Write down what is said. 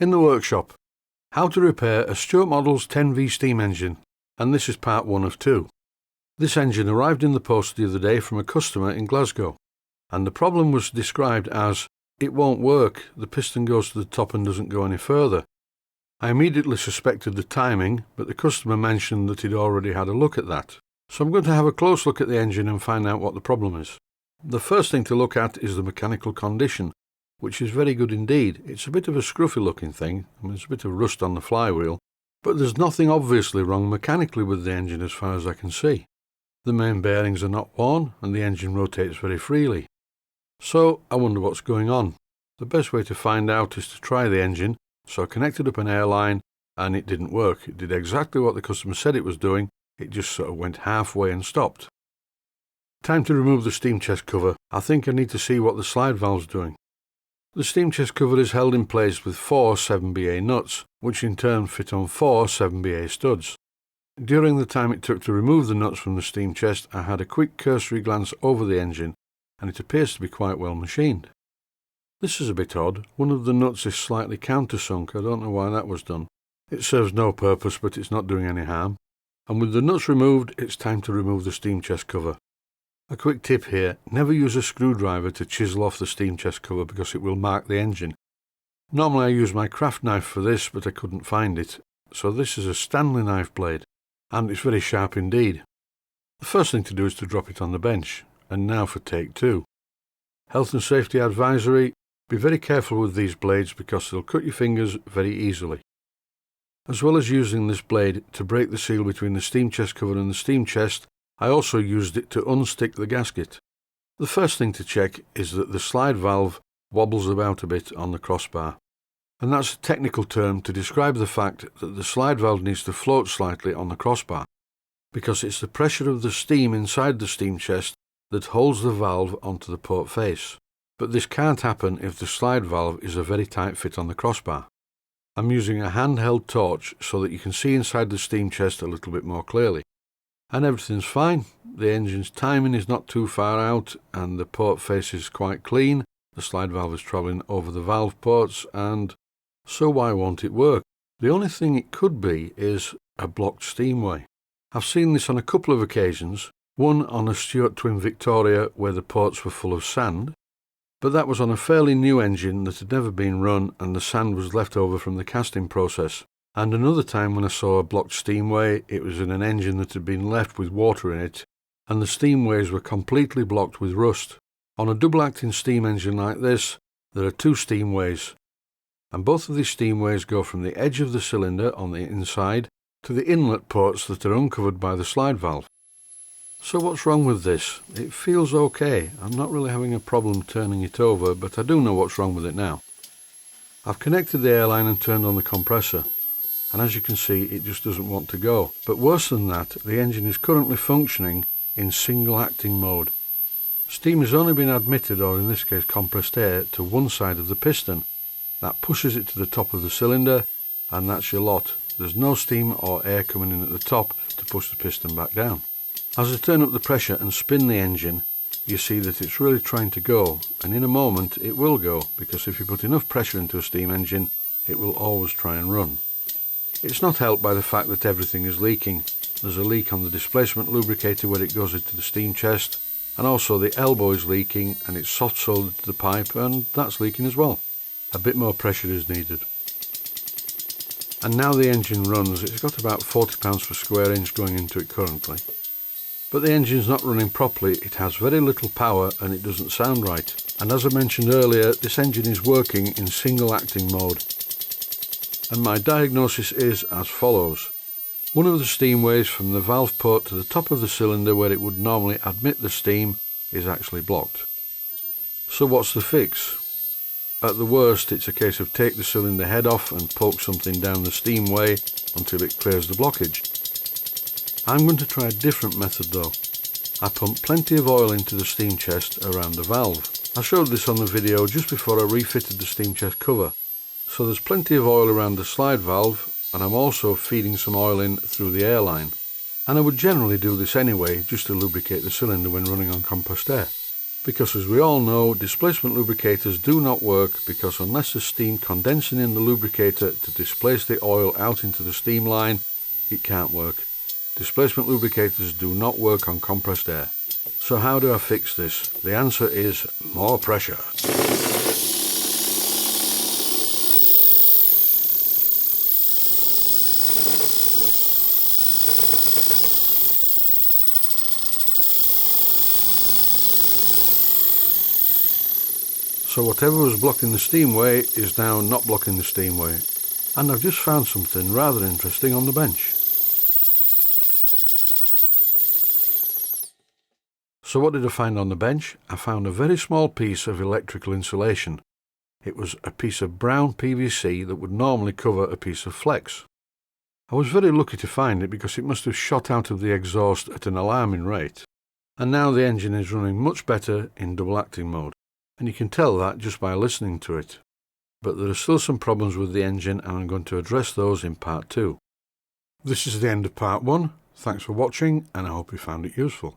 In the workshop, how to repair a Stuart Models 10V steam engine, and this is part 1 of 2. This engine arrived in the post the other day from a customer in Glasgow, and the problem was described as, it won't work, the piston goes to the top and doesn't go any further. I immediately suspected the timing, but the customer mentioned that he'd already had a look at that. So I'm going to have a close look at the engine and find out what the problem is. The first thing to look at is the mechanical condition, which is very good indeed. It's a bit of a scruffy looking thing, there's a bit of rust on the flywheel, but there's nothing obviously wrong mechanically with the engine as far as I can see. The main bearings are not worn and the engine rotates very freely. So I wonder what's going on. The best way to find out is to try the engine, so I connected up an airline and it didn't work. It did exactly what the customer said it was doing, it just sort of went halfway and stopped. Time to remove the steam chest cover. I think I need to see what the slide valve's doing. The steam chest cover is held in place with 4 7BA nuts, which in turn fit on 4 7BA studs. During the time it took to remove the nuts from the steam chest, I had a quick cursory glance over the engine, and it appears to be quite well machined. This is a bit odd. One of the nuts is slightly countersunk. I don't know why that was done. It serves no purpose, but it's not doing any harm. And with the nuts removed, it's time to remove the steam chest cover. A quick tip here, never use a screwdriver to chisel off the steam chest cover because it will mark the engine. Normally I use my craft knife for this, but I couldn't find it, so this is a Stanley knife blade, and it's very sharp indeed. The first thing to do is to drop it on the bench, and now for take 2. Health and safety advisory, be very careful with these blades because they'll cut your fingers very easily. As well as using this blade to break the seal between the steam chest cover and the steam chest, I also used it to unstick the gasket. The first thing to check is that the slide valve wobbles about a bit on the crossbar. And that's a technical term to describe the fact that the slide valve needs to float slightly on the crossbar, because it's the pressure of the steam inside the steam chest that holds the valve onto the port face. But this can't happen if the slide valve is a very tight fit on the crossbar. I'm using a handheld torch so that you can see inside the steam chest a little bit more clearly. And everything's fine. The engine's timing is not too far out and the port face is quite clean. The slide valve is travelling over the valve ports, and so why won't it work? The only thing it could be is a blocked steamway. I've seen this on a couple of occasions, one on a Stuart Twin Victoria where the ports were full of sand, but that was on a fairly new engine that had never been run and the sand was left over from the casting process. And another time when I saw a blocked steamway, it was in an engine that had been left with water in it, and the steamways were completely blocked with rust. On a double-acting steam engine like this, there are 2 steamways, and both of these steamways go from the edge of the cylinder on the inside to the inlet ports that are uncovered by the slide valve. So what's wrong with this? It feels okay. I'm not really having a problem turning it over, but I do know what's wrong with it now. I've connected the airline and turned on the compressor, and as you can see it just doesn't want to go. But worse than that, the engine is currently functioning in single acting mode. Steam has only been admitted, or in this case compressed air, to one side of the piston. That pushes it to the top of the cylinder, and that's your lot. There's no steam or air coming in at the top to push the piston back down. As I turn up the pressure and spin the engine, you see that it's really trying to go, and in a moment it will go, because if you put enough pressure into a steam engine, it will always try and run. It's not helped by the fact that everything is leaking. There's a leak on the displacement lubricator where it goes into the steam chest, and also the elbow is leaking and it's soft soldered to the pipe, and that's leaking as well. A bit more pressure is needed. And now the engine runs. It's got about 40 pounds per square inch going into it currently. But the engine's not running properly, it has very little power and it doesn't sound right. And as I mentioned earlier, this engine is working in single acting mode. And my diagnosis is as follows. One of the steamways from the valve port to the top of the cylinder where it would normally admit the steam is actually blocked. So what's the fix? At the worst, it's a case of take the cylinder head off and poke something down the steamway until it clears the blockage. I'm going to try a different method though. I pumped plenty of oil into the steam chest around the valve. I showed this on the video just before I refitted the steam chest cover. So there's plenty of oil around the slide valve, and I'm also feeding some oil in through the airline. And I would generally do this anyway, just to lubricate the cylinder when running on compressed air. Because as we all know, displacement lubricators do not work because unless there's steam condensing in the lubricator to displace the oil out into the steam line, it can't work. Displacement lubricators do not work on compressed air. So how do I fix this? The answer is more pressure. So whatever was blocking the steamway is now not blocking the steamway. And I've just found something rather interesting on the bench. So what did I find on the bench? I found a very small piece of electrical insulation. It was a piece of brown PVC that would normally cover a piece of flex. I was very lucky to find it because it must have shot out of the exhaust at an alarming rate. And now the engine is running much better in double acting mode. And you can tell that just by listening to it. But there are still some problems with the engine and I'm going to address those in part 2. This is the end of part 1. Thanks for watching and I hope you found it useful.